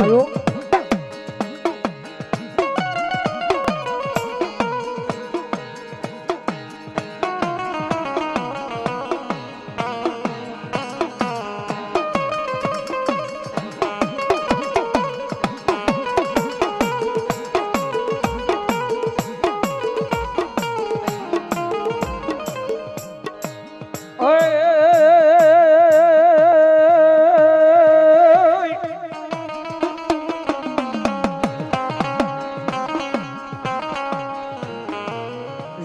ભાઈઓ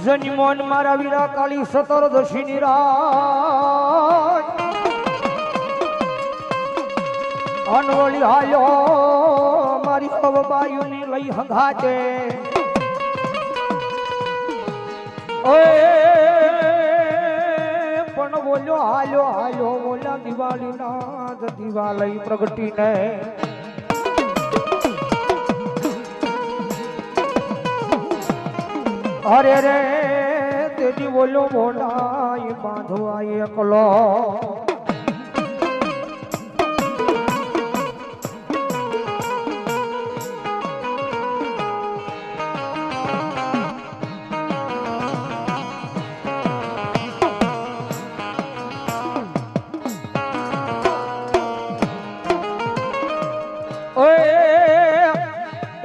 જનમોન મારા વીરા કાલી 17 ની રાત અનવળી હાલ્યો મારી હવબાયુની લઈ હંગાતે ઓય પણ બોલ્યો હાલ્યો હાલ્યો બોલ્યા દિવાળીના દિવાલય પ્રગટીને અરે રે તેજી બોલો મોડાઈ બાંધવા એકલો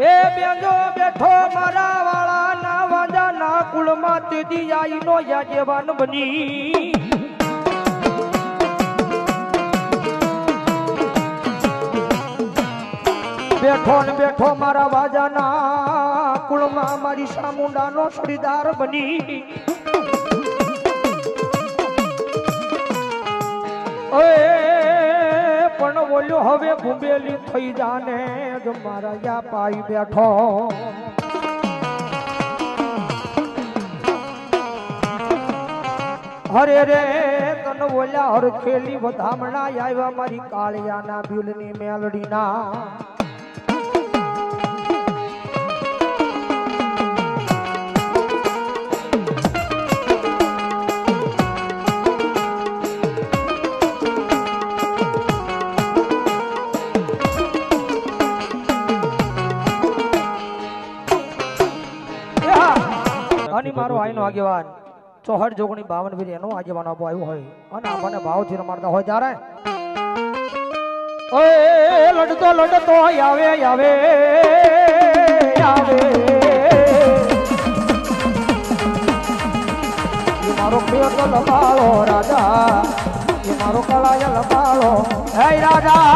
એ બેંજો બેઠો મારા વાળા ના વાજા ના કુળમાં તેદી આઈ નો યાજવાન બની બેઠો ને બેઠો મારા વાજા ના કુળમાં મારી સામુંડા નો શ્રીદાર બની પણ બોલ્યો હવે ઘુંબેલી થઈ જાને જો મારા યા પાઈ બેઠો હરે રે તન બોલ્યા હરખેલી વધામણા આવ્યા મારી કાળિયાના ભીલની મેલડીના અને મારો આઈનો આગેવાન ચોહડ જોગણી 52 વીર એનો આગેવાન આપો આવ્યો હોય અને આપણને ભાવથી રમાડતા હોય ત્યારે ઓય લડતો આવે આવે આવે એ મારો પ્રિય તો લબાળો રાજા એ મારો કળાય લબાળો હે રાજા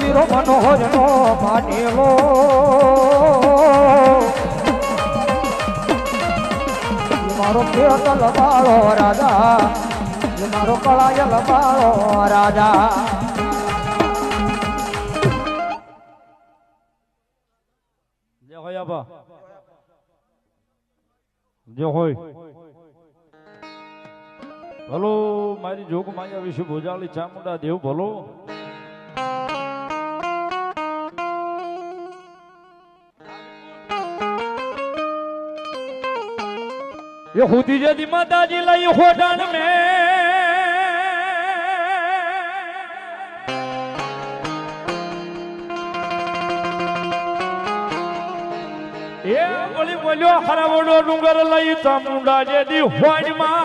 વીરો મનોહર નો માનેલો મારો ખેત લબાળો રાજા મારો કળાય લબાળો રાજા જય હોય આબા જય હોય ભલો મારી જોગ માયા વિશે ભોજાલી ચામુંડા દેવ ભલો ये खुदी जदी माताजी लाई होटन में ये बोली बोलो हरा बोलो डूंगर लाई चामुंडा जदी होड में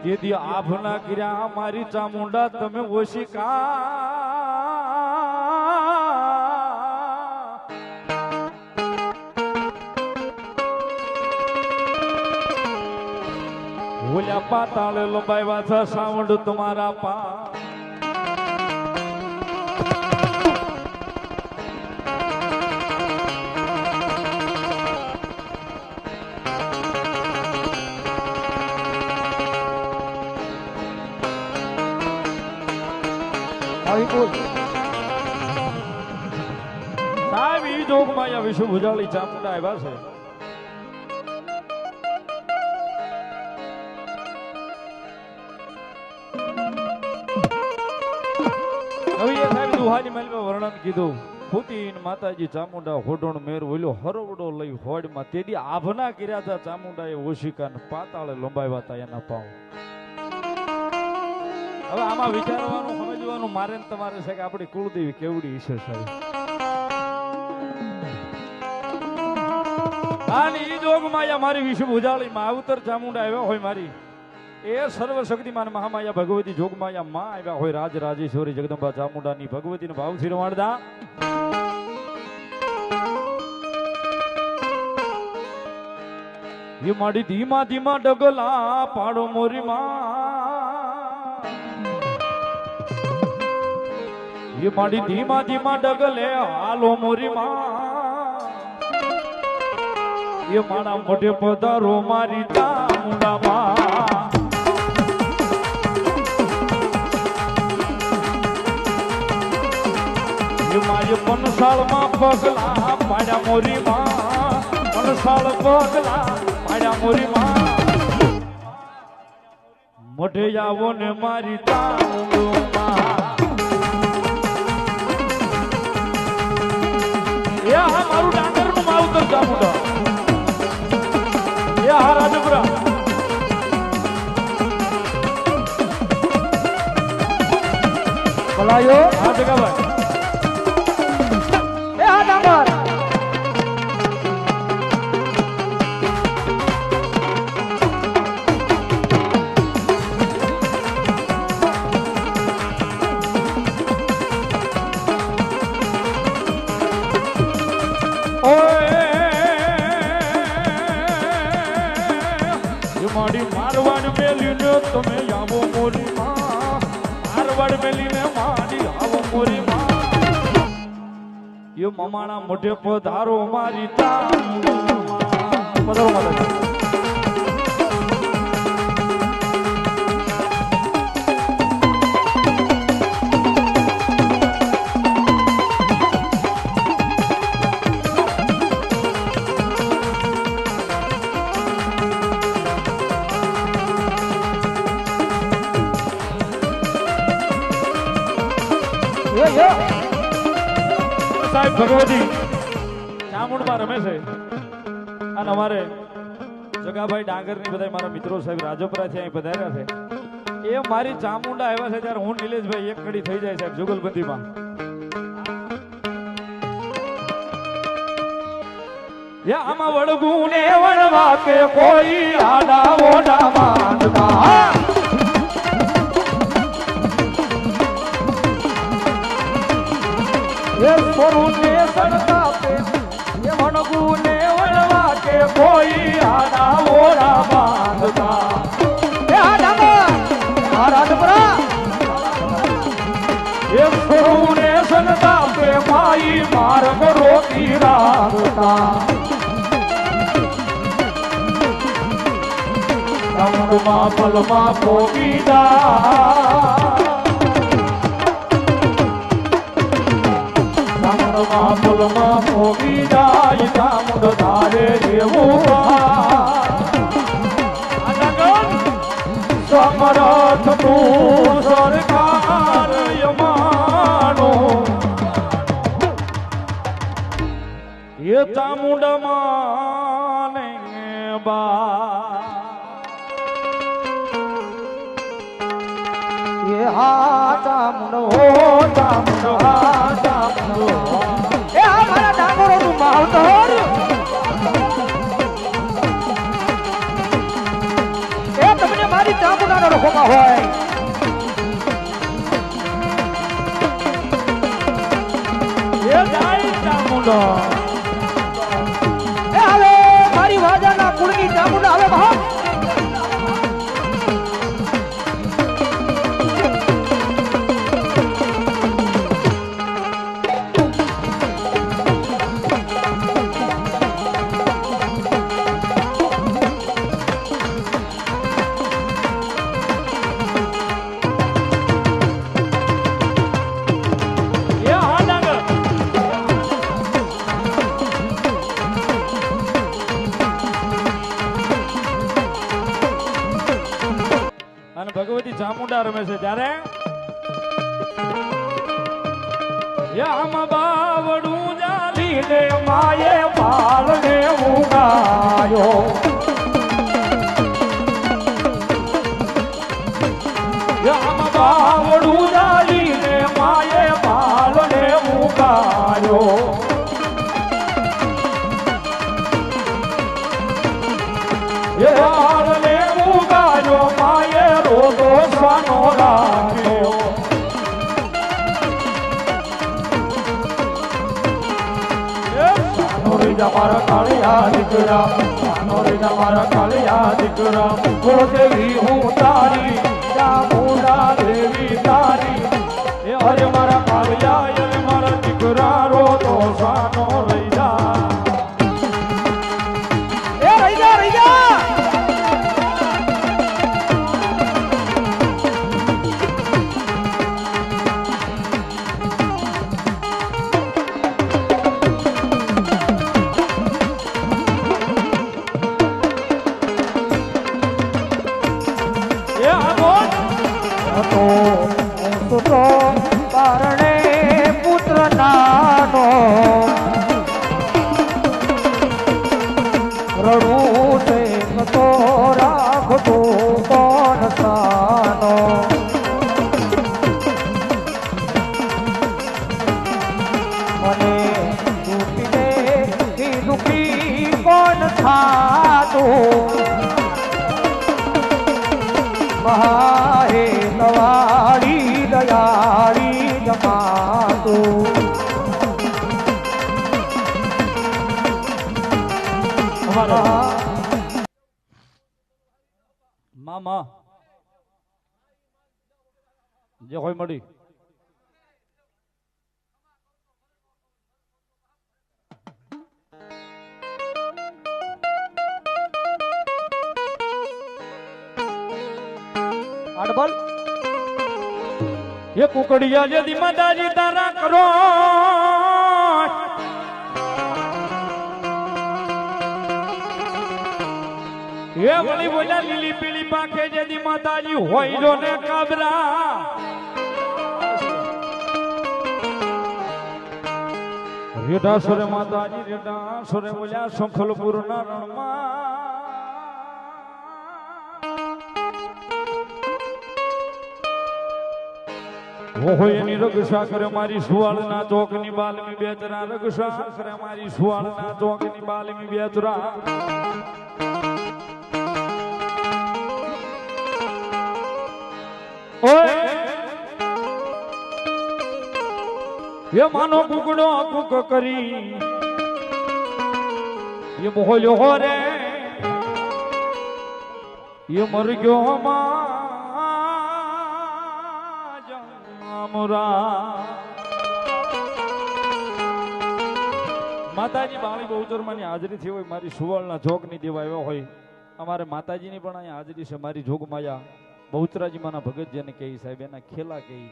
यदि आपना गिरा हमारी चामुंडा तमे ओशी का बोल्या पाताल लंबाईवाचा सावंड तुम्हारा पा આવી બોલ સાહેબ ઈ જોગમાં આ વિષ્ણુ ભુજાળી ચામુંડા આવ્યા છે. હવે એ સાહેબ દુહાની મહેલમાં વર્ણન કીધું. ફૂતીન માતાજી ચામુંડા હોડોણ મેર ઓલ્યો હરવડો લઈ હોડમાં તેડી આભના કર્યા હતા ચામુંડાએ ઓશિકાને પાતાળે લંબાવ્યા હતા એના પાવ. હવે આમાં વિચારવાનું સમજવાનું મારે ને તમારે છે કે આપણી કુળદેવી કેવડી છે સાહેબ. અને ઈ જોગમાયા મારી વિષ્ણુ ભુજાળી માં અવતર ચામુંડા આવ્યા હોય મારી એ સર્વશક્તિમાન મહામાયા ભગવતી જોગમાયા માં આવ્યા હોય રાજ રાજેશ્વરી જગદંબા ચામુંડાની ભગવતીને ભાવથી રવાડતા. એ માડી ધીમા ધીમા ડગલા પાડો મોરી માં. એ માડી ધીમા ધીમા ડગલે હાલો મોરી માં. એ મારા મોઢે પધારો મારી ચામુંડા માં. મારી પનસાળમાં પગલા પાડ્યા મોરી માં. પનસાળ પગલા પાડ્યા મોરી માં. મોઢે આવો ને મારી ચામુંડમાં. એ હા મારું ડાંગરનું માવતર ચામુંડા. એ હા રાજપુરા. ભલાયો હા જગાભાઈ. મારી મારવાડ મેલીને તમે આવો મોરી માં. મારવાડ મેલીને મારી આવો મોરી માં. એ મમાણા મોઢે પધારો મારી ચામુંડામાં. પધારો માતા. સાહેબ ભગવતી ચામુંડમાં રમે છે અને અમારે જગાભાઈ ડાંગરની બધા મારા મિત્રો સાહેબ રાજપરાથી અહીં પધાર્યા છે. એ મારી ચામુંડા આવ્યા છે ત્યારે હું નિલેશભાઈ એક કડી થઈ જાય સાહેબ જુગલબંધીમાં. આમાં વળગું ને વળવા કે કોઈ આડા ઓડા માંડમાં. એ સ્વરૂપે સણતાપે એ વણગુને વળવા કે કોઈ આડા ઓડા બાંધતા. એ આ ડાંગર આ રાજપુરા. એ સ્વરૂપે સણતાપે માઈ માર્ગ રોકી રાખતા. કમળમાં પલમાં પોગી જા. પુલમાં પોગી જાય ચામુંડ ધારે જેવું સમરથ તું સરકાર યમાનો. એ ચામુંડમાં બા. એ હા ચામુંડો ચામુંડો હા ચામુંડો. એ આ મારા ડાંગરોનું માવતર. એ તમને મારી ચામુંડાનો રખોમાં હોય. એ જાય ચામુંડો. એ હવે મારી વાજાના કુળની ચામુંડા હવે બહાર. ભગવતી ચામુંડા રમે છે ત્યારે આમ બાવડું જાલીને માએ પાલને ઉગાયો આમ બાવડું જાલીને માએ પાલને ઉગાયો પાલને ઉગાયો માએ રોદો સ્વાનો રાખ્યો મારા કાળિયા દીકરા મારા કાળિયા દીકરા દેવી હું તારી ચામુંડા દેવી તારી એ અરે મારા કાળિયા અરે મારા દીકરા રો તો સાનો રહી જા એ રહી જા રહી જા બારણે પુત્ર નાનો રડું છે તો રાખતો કોણ સાનો મને દુખીને દુખી કોણ થાતું મહારે નવાડી દયાળી જમાતો મામા જે હોય મળી આડબલ એ કુકડિયા જે માતાજી તારા કરો એ વળી બોલ્યા લીલી પીળી પાકે જેદી માતાજી હોય જો ને કાબરા રેઢા સુરે માતાજી રેઢા સુરે બોલ્યા સંખલપુર ના રણમાં હોય એની રક્ષા કરે મારી સુવાળના ચોકની બાલમી બેચરા રક્ષા કરે મારી સુવાળના ચોકની બાલમી બેચરા એ માનો કુકડો કુક કરી એ મોહલ્યો રે એ મર ગયો માતાજી બાળી બહુચરમાની હાજરી થઈ હોય મારી સુવર્ણના જોગની દેવા આવ્યો હોય અમારે માતાજીની પણ અહીંયા હાજરી છે મારી જોગમાયા બહુચરાજી માના ભગત જેને કહી સાહેબ એના ખેલા કહી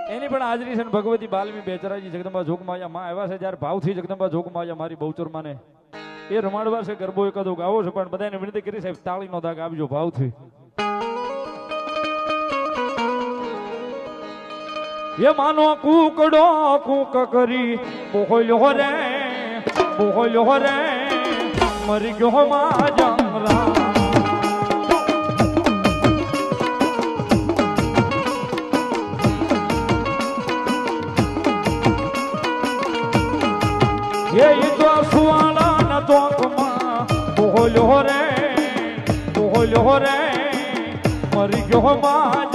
એની પણ હાજરી છે ભગવતી બાલમી બેચરાજી જગદંબા જોગમાયા માં આવ્યા છે જ્યારે ભાવથી જગદંબા જોગમાયા મારી બહુચરમાને એ રમાડવા છે ગરબો એકાદો ગાવો છે પણ બધાને વિનંતી કરી સાહેબ તાળીનો દાગ આપજો ભાવથી એ માનો કુકડો કુક કરી બોલ્યો રે મરી ગયો મા જમરા એ તો સુવાળા ના ચોકમાં બોલ્યો રે મરી ગયો મા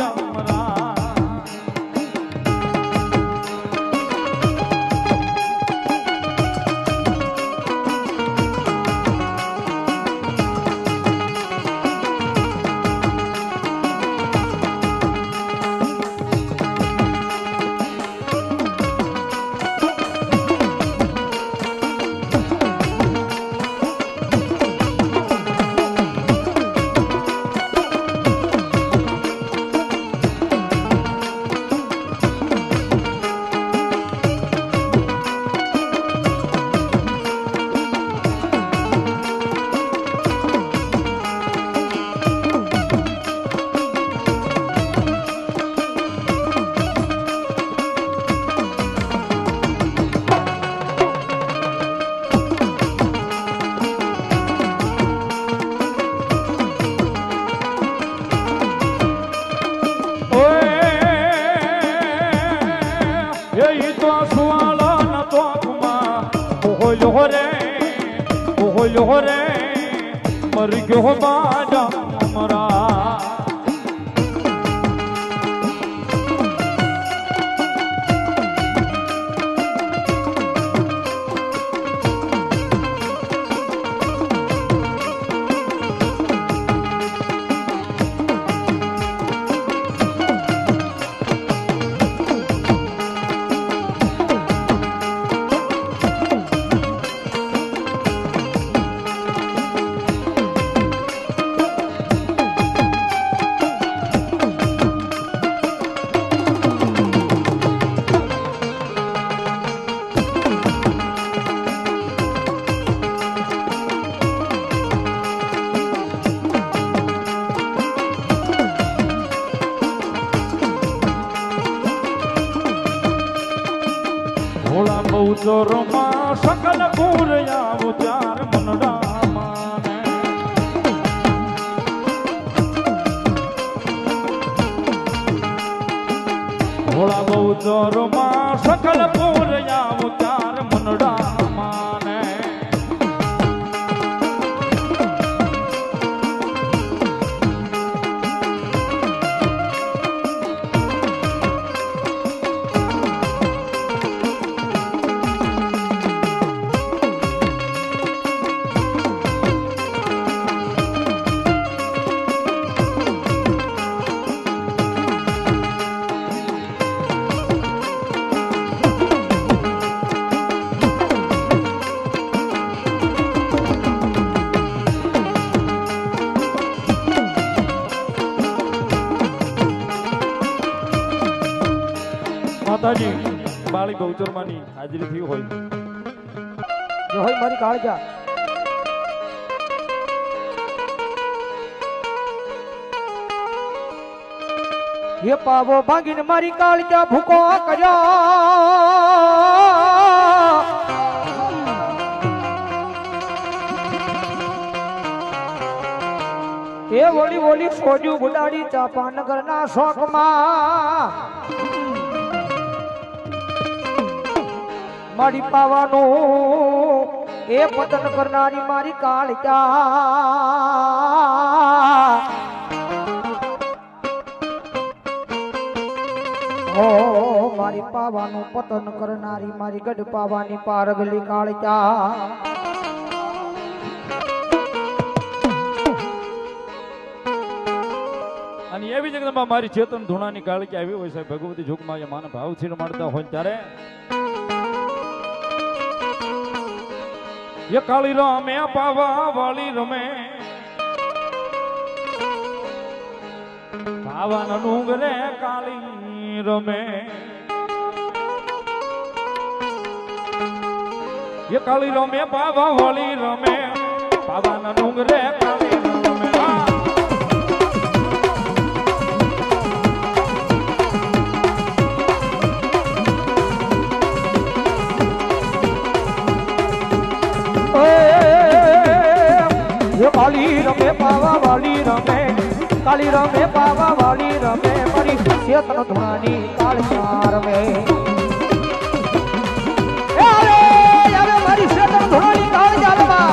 ગયો રે મરી ગયો બાજા મરા ભોળા બહુચોરમાં સકલ પૂરયા ઉચાર મનડા માને ભોળા બહુચોરમાં સકલ પૂરયા ઉચાર મનડા માને માતાજી બાળી બહુચરમાની હાજરી થઈ હોય જો હોય મારી કાળજા એ પાવો ભાગીને મારી કાળજા ભૂકો કર્યો એ ઓલી ઓલી સોજુ ગુડાડી ચાપાનગર ના શોખમાં મારી પાવાનું એ પતન કરનારી મારી કાળજા ઓ મારી પાવાનું પતન કરનારી મારી ગઢ પાવાની પારગલી કાળજા અને એવી જગ્યામાં મારી ચેતન ધૂણાની કાળકી આવી હોય સાહેબ ભગવતી જોગમાં માન ભાવથી રમાડતા હોય ત્યારે એ કાળી રમે પાવા વાળી રમે પાવાના ડુંગરે કાળી રમે એ કાળી રમે પાવા વાળી રમે પાવાના ડુંગરે કાળી રમે કાળી રમે પાવા વાળી રમે કાળી રમે પાવા વાળી રમે મારી ચેતન ધૂણાની કાળજા રમે મારી ચેતન ધૂણાની કાળજા રમા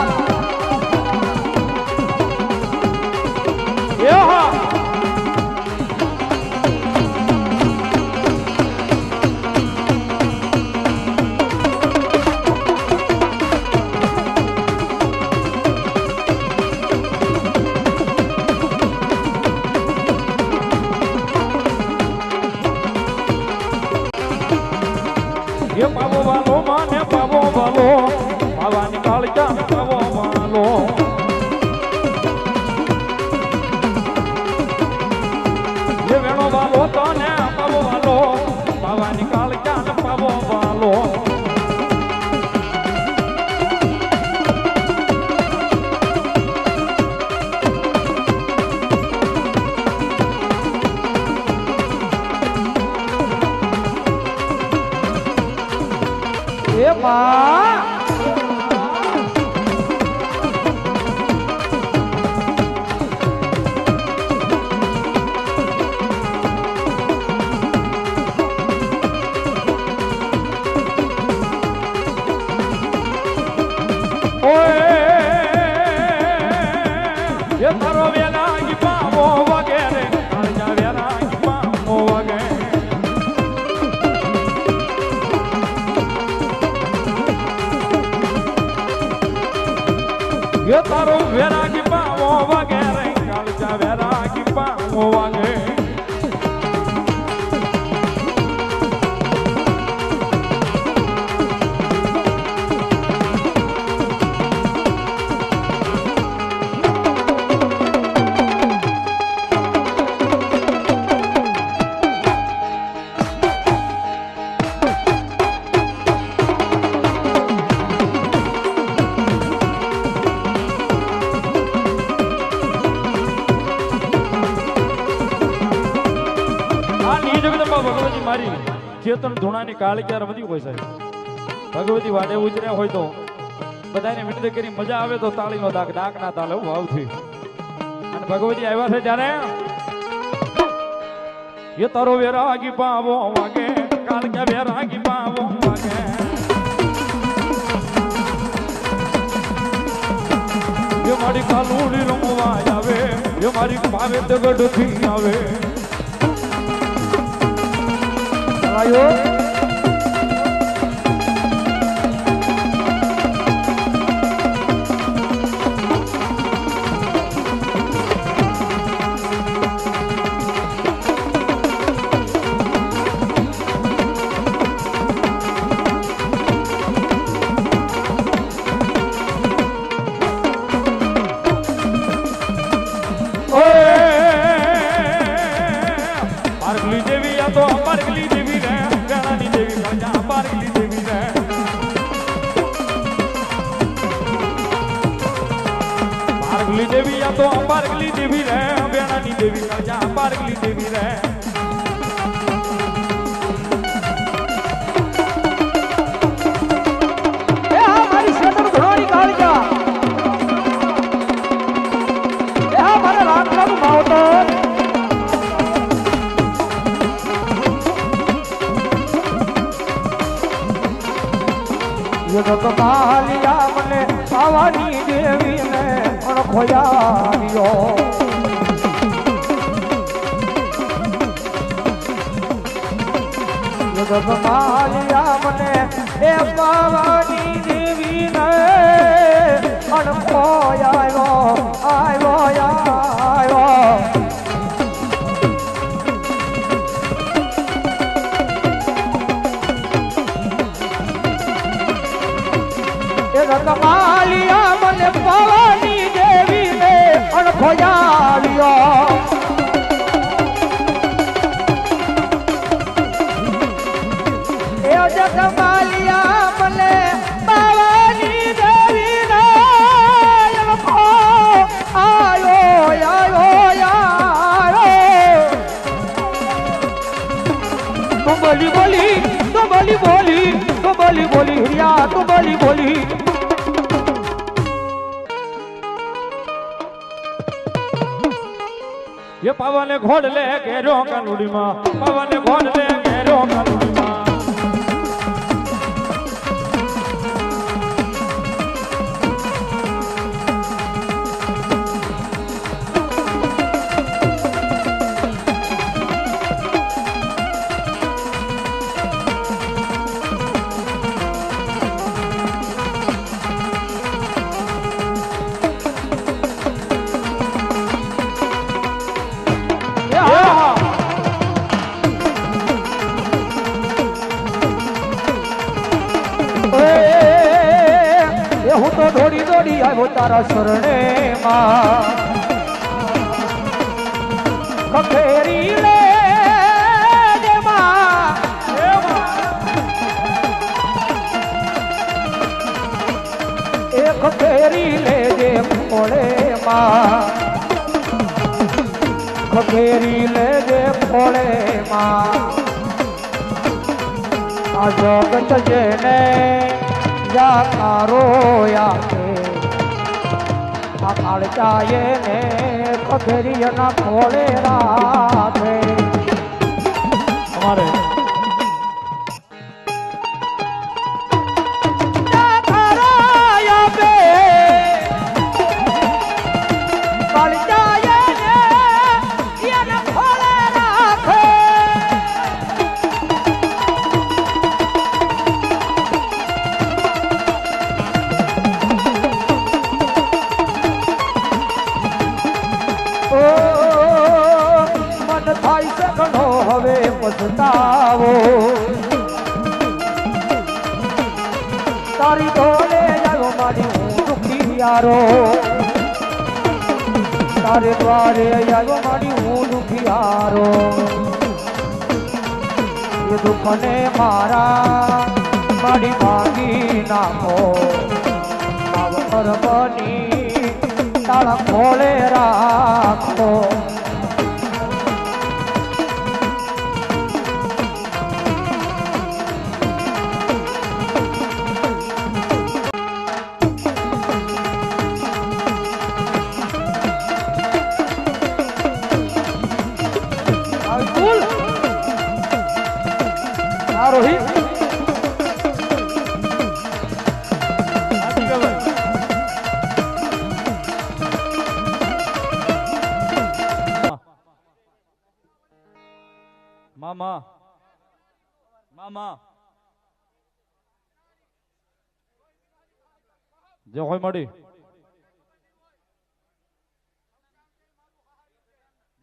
એ તારો વેરાગી પાવો વગેરે કાળજા વેરાગી પાવો વગેરે એ તારો વેરાગી પાવો વગેરે કાળજા વેરાગી પાવો વગેરે ભગવતી મારી ચેતન ધૂણાની કાળી ક્યારે વધી હોય સાહેબ ભગવતી વાડે ઉતર્યા હોય તો બધાને વિનંતી કરી મજા આવે તો તાળીનો દાગ ડાક ના તાલે ભાવથી અને ભગવતી આવ્યા છે ત્યારે એ તારો વેરાગી પાવો વાગે કાળજા વેરાગી પાવો વાગે એ મારી કાલુડી રમવા આવે એ મારી પાવે દગડથી આવે આયો પારગલી દેવી આ તો પારગલી દેવી રે વેણાની દેવી કાળજા પારગલી દેવી રે પારગલી દેવી આ તો પારગલી દેવી રે વેણાની દેવી કાળજા પારગલી દેવી રે એ આ મારી શેતર ધોળી કાળજા એ આ મારા રાખલાનું માવતર જગમાલિયા મને પાવાની દેવીને અણખોયાવ્યો જગમાલિયા મને એ પાવાની દેવીને અણખોયાવ્યો આવ્યો કમાલિયા મને પાવાની દેવીને અણખોયાવ્યો એ જગમાલિયા મને પાવાની દેવીને અણખો આવ્યો તું બોલી બોલી તું બોલી બોલી તું બોલી બોલી હિયા તું બોલી બોલી ये पावन घोड़ ले घेरो कानुड़ी मां पावन घोड़ ले घेरो कानुड़ी मां હું તો દોડી દોડી આવ્યો તારા શરણે માં ખખેરી લે એ ખખેરી લેજે ફોળે માં ખખેરી લેજે ફોળે માં આ જગત જેને જાકારો યાકે આ કાળચાએ ને ખખેરીના ફોળે રાખે અમારે કાળી પછતાવો તારી ડોલે આવ્યો મારી હું દુખિયારો તારે દ્વારે આવ્યો મારી હું દુખિયારો એ દુઃખને મારા મારી ભાગી નાખો આવતર બની તાળા ખોલે રાખો રોહિત મામા મામા જે હોય મળી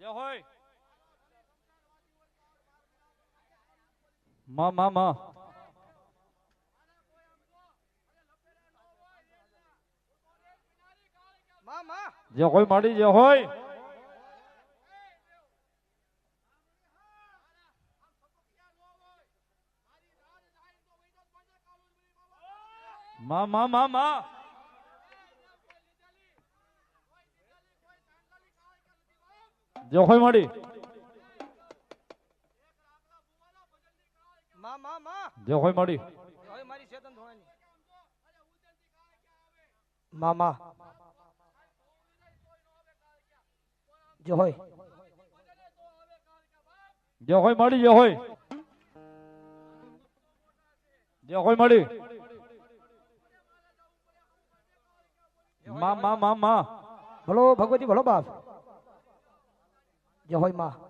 જે હોય મામા જે હોય મળી જે હોય મામા જે હોય મળી જે હોય મળી મામા જે હોય જે હોય મળી જે હોય મળી મા ભલો ભગવતી ભલો બાપ જે હોય માં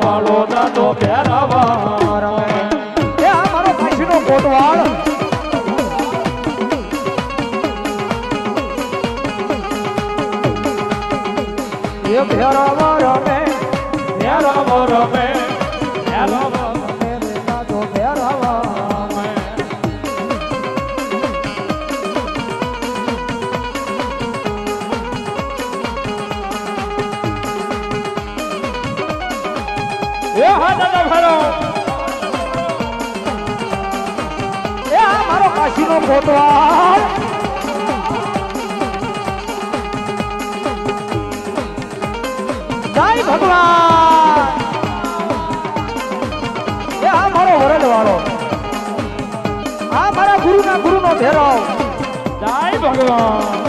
વાળો દાદો ભેરાવા એ આ મારો કાશીનો કોટવાળ એ ભેરાવા રમે દાદો ભેરાવા મારો કાશીનો કોટવાળ જય ભગવાન એ આ મારો વરદ વાળો આ મારા ગુરુના ગુરુનો ભેરવ જય ભગવાન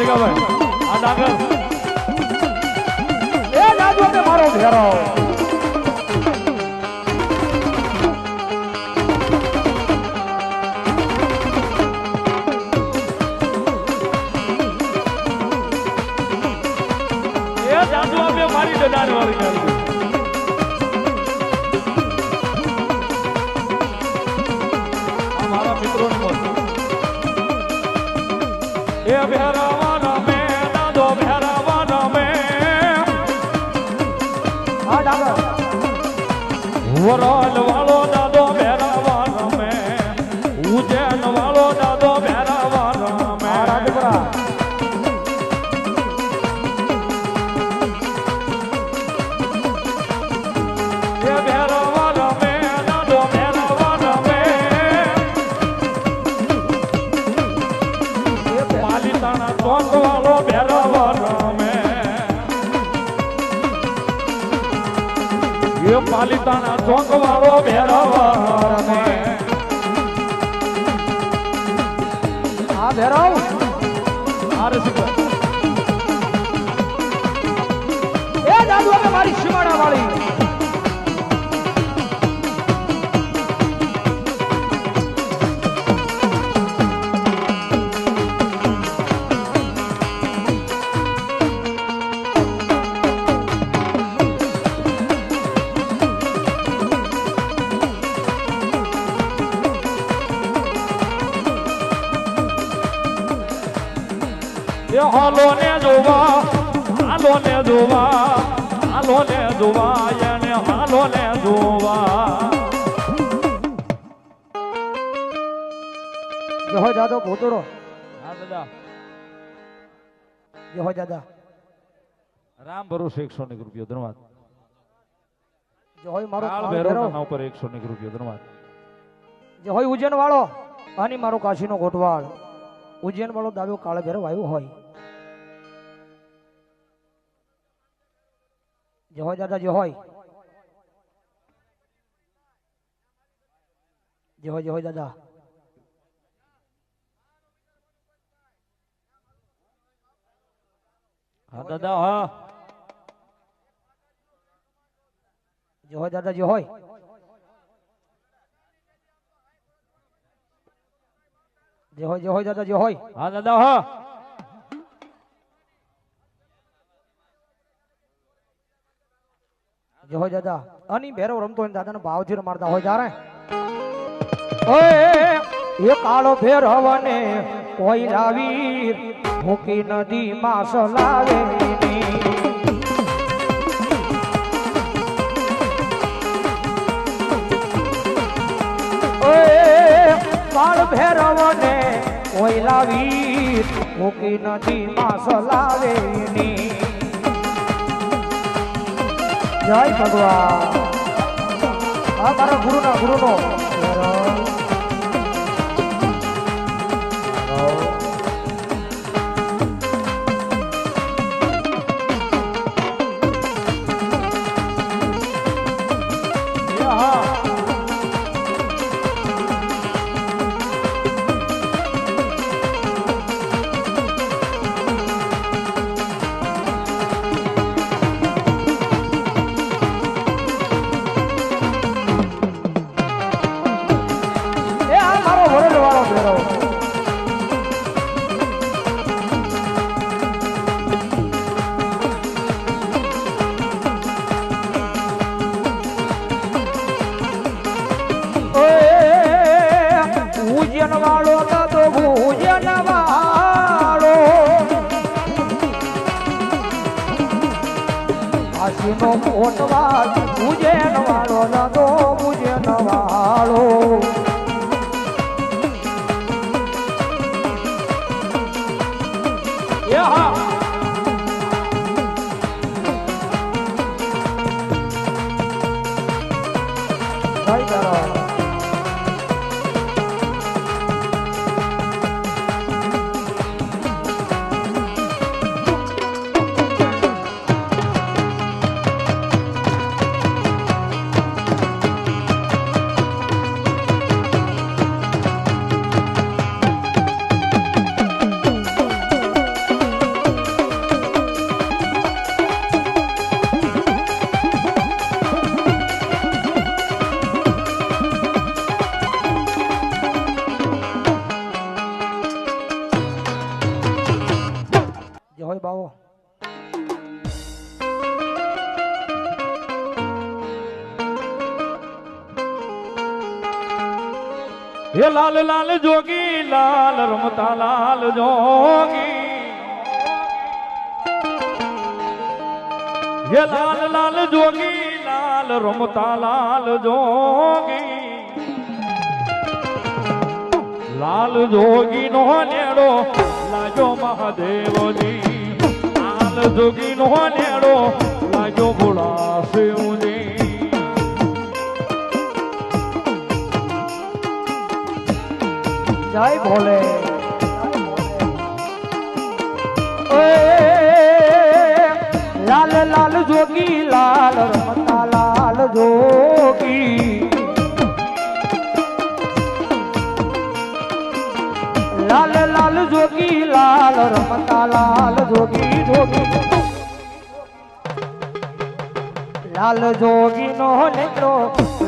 જગાભાઈ આ ડાંગર એ જાજો તે મારો ભેરો એ જાજો આપે મારી દડાર વાળી મારા મિત્રોની મસ્ત એ ભેરાવા વરાલ વાળો દાદો ભેરાવા રમે ઉજ્જૈન વાળો દાદો ભેરાવા રમે રાજપુરા પાલિતાણા ચોક વાળો ભેરવ રમે એ પાલિતાણા ચોક વાળો ભેરવ રમે આ ભેરવ એ દાદુ અમે મારી સીમાડા વાળી હાલો ને જોવા હાલો ને જોવા હાલો ને જોવા એને હાલો ને જોવા જય હોય દાદો ભૂતડો હા દાદા જય હોય દાદા રામ ભરોસે 100 રૂપિયો ધન્યવાદ જય હોય મારો કાળ ભેરવ ના ઉપર 100 રૂપિયો ધન્યવાદ જય હોય ઉજ્જૈન વાળો આની મારો કાશીનો ગોઠવાળ ઉજ્જૈન વાળો દાદો કાળ ભેરવ આવ્યો હોય જય હોય દાદા જય હોય જય હોય દાદા હા દાદા હા જય હોય દાદા જય હોય જય હોય દાદા જય હોય હા દાદા હા જય હોય દાદા આની ભેરવ રમતો હોય દાદાને ભાવથી રમાડતા હોય ત્યારે ઓય એ કાળો ભેરવને કોઈ લાવી મૂકી નદી માં સલાવે કાળ ભેરવને કોઈ લાવી મૂકી નદી માં સલાવે જય ભગવાન આ મારા ગુરુનો ભૂજન વાળો દાદો ભૂજન વાળો કાશીનો કોટવાલ ભૂજન વાળો દાદો ભૂજન વાળો હે લાલ લાલ જોગી લાલ રમતા લાલ જોગી હે લાલ લાલ જોગી લાલ રમતા લાલ જોગી લાલ જોગી નો નેડો લાજો મહાદેવજી લાલ જોગી નો નેડો લાજો ભોળા શિવજી જય ભોલે જોગી લાલ રમતા લાલ જોગી લાલ લાલ જોગી લાલ રમતા લાલ જોગી જોગી લાલ જોગી નો નેત્રો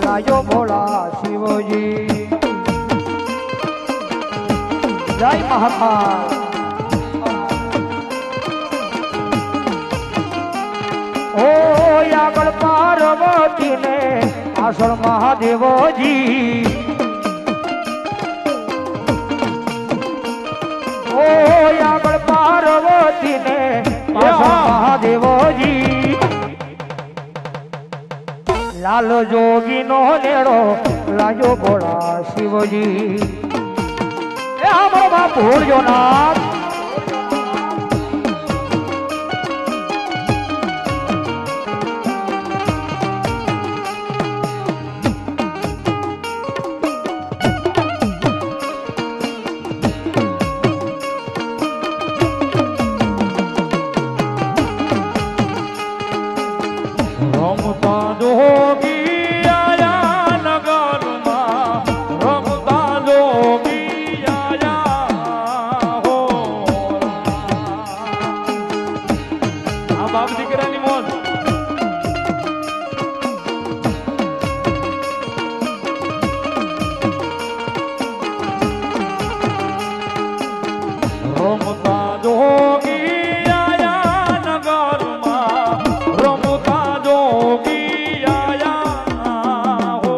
લાયો ભોળા શિવજી જય મહાકાલ ઓ આગળ પાર્વતી ને આસળ મહાદેવજી ઓ આગળ પાર્વતી ને આસળ મહાદેવજી લાલ જોગી નો નેડો લાજો ભોળા શિવજી એ અમારો બાપ ભૂલજો નાથ રમતા જોગી આયા નગરમાં રમતા જોગી આયા હો આ બાપ દીકરાની મોજ રમતા જોગી આયા નગરમાં રમતા જોગી આયા હો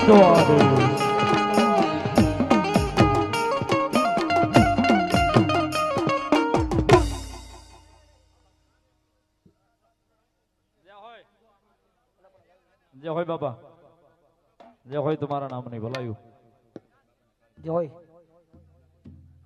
તો આદેશ જય હોય બાબા જય હોય તમારા નામની ભલાયું જય